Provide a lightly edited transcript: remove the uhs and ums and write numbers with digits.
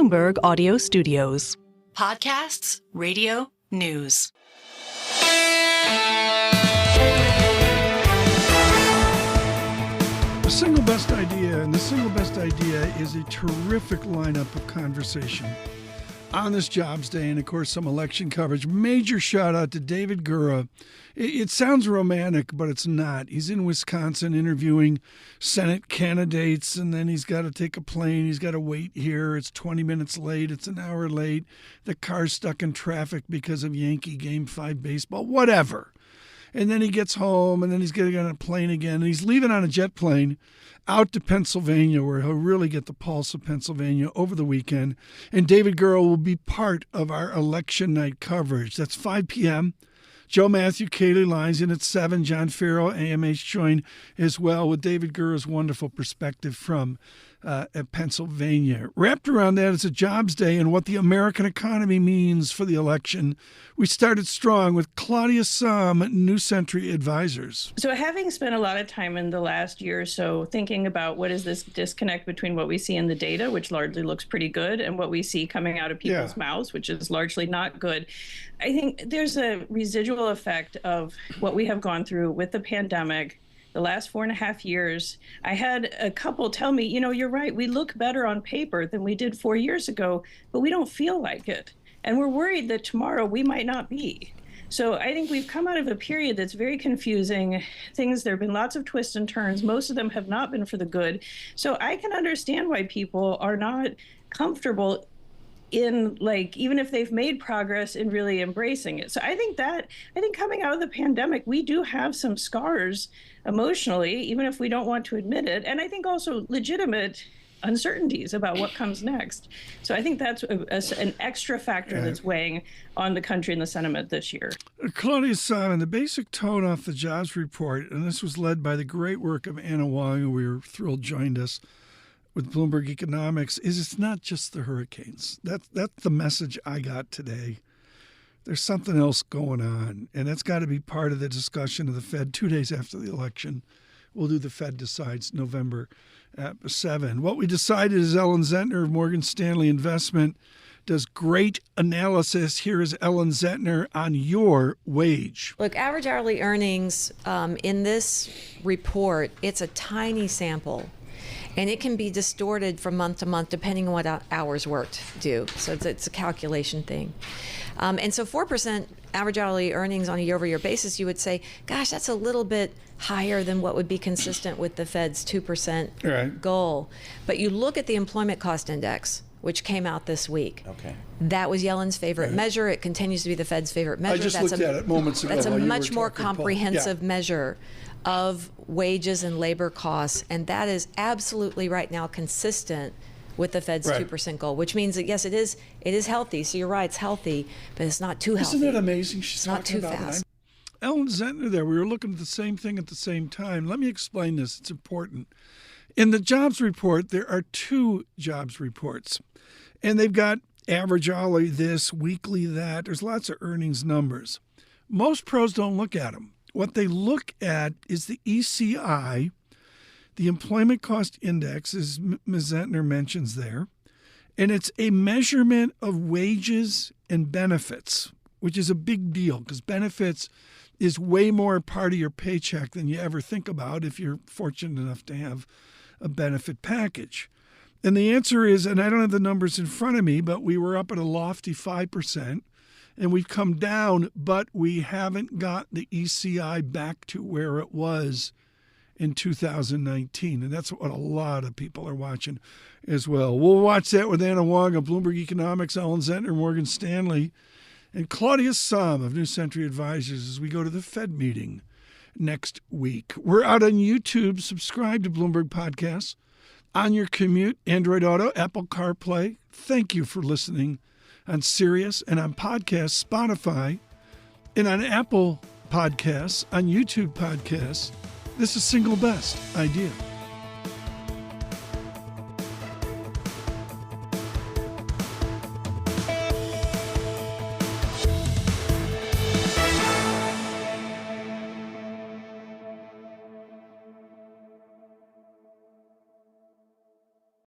Bloomberg Audio Studios. Podcasts, radio, news. The single best idea, and the single best idea is a terrific lineup of conversation on this Jobs Day, and of course some election coverage. Major shout out to David Gura. It sounds romantic, but it's not. He's in Wisconsin interviewing Senate candidates, and then he's got to take a plane. He's got to wait here. It's 20 minutes late. It's an hour late. The car's stuck in traffic because of Yankee Game 5 baseball, whatever. And then he gets home, and then he's getting on a plane again, and he's leaving on a jet plane out to Pennsylvania, where he'll really get the pulse of Pennsylvania over the weekend. And David Gura will be part of our election night coverage. That's 5 p.m. Joe Matthew, Kaylee Lines in at 7. John Farrell, AMH, join as well with David Gura's wonderful perspective from Pennsylvania. Wrapped around that is a Jobs Day and what the American economy means for the election. We started strong with Claudia Sahm, New Century Advisors. So having spent a lot of time in the last year or so thinking about what is this disconnect between what we see in the data, which largely looks pretty good, and what we see coming out of people's mouths, which is largely not good, I think there's a residual effect of what we have gone through with the pandemic. The last 4.5 years, I had a couple tell me, you're right, we look better on paper than we did 4 years ago, but we don't feel like it. And we're worried that tomorrow we might not be. So I think we've come out of a period that's very confusing. There have been lots of twists and turns. Most of them have not been for the good. So I can understand why people are not comfortable in, even if they've made progress, in really embracing it. So I think coming out of the pandemic, we do have some scars emotionally, even if we don't want to admit it. And I think also legitimate uncertainties about what comes next. So I think that's an extra factor that's weighing on the country and the sentiment this year. Claudia Sahm, the basic tone off the jobs report, and this was led by the great work of Anna Wong, who we were thrilled joined us with Bloomberg Economics, is it's not just the hurricanes. That's the message I got today. There's something else going on, and that's got to be part of the discussion of the Fed 2 days after the election. We'll do the Fed Decides November 7. What we decided is Ellen Zentner of Morgan Stanley Investment does great analysis. Here is Ellen Zentner on your wage. Look, average hourly earnings in this report, it's a tiny sample. And it can be distorted from month to month depending on what hours worked do. So it's a calculation thing. And so 4% average hourly earnings on a year-over-year basis, you would say, gosh, that's a little bit higher than what would be consistent with the Fed's 2% goal. But you look at the employment cost index, which came out this week. Okay. That was Yellen's favorite measure. It continues to be the Fed's favorite measure. I just looked at it moments ago. That's a much more comprehensive measure of wages and labor costs, and that is absolutely right now consistent with the Fed's 2% goal, which means that, yes, it is healthy. So you're right, it's healthy, but it's not too healthy. Isn't it amazing? She's not too fast. Ellen Zentner there, we were looking at the same thing at the same time. Let me explain this. It's important. In the jobs report, there are 2 jobs reports, and they've got average hourly this, weekly that. There's lots of earnings numbers. Most pros don't look at them. What they look at is the ECI, the Employment Cost Index, as Ms. Zentner mentions there, and it's a measurement of wages and benefits, which is a big deal because benefits is way more part of your paycheck than you ever think about if you're fortunate enough to have a benefit package. And the answer is, and I don't have the numbers in front of me, but we were up at a lofty 5%. And we've come down, but we haven't got the ECI back to where it was in 2019. And that's what a lot of people are watching as well. We'll watch that with Anna Wong of Bloomberg Economics, Ellen Zentner, Morgan Stanley, and Claudia Sahm of New Century Advisors as we go to the Fed meeting next week. We're out on YouTube. Subscribe to Bloomberg Podcasts on your commute, Android Auto, Apple CarPlay. Thank you for listening on Sirius and on podcasts, Spotify, and on Apple Podcasts, on YouTube Podcasts. This is Single Best Idea.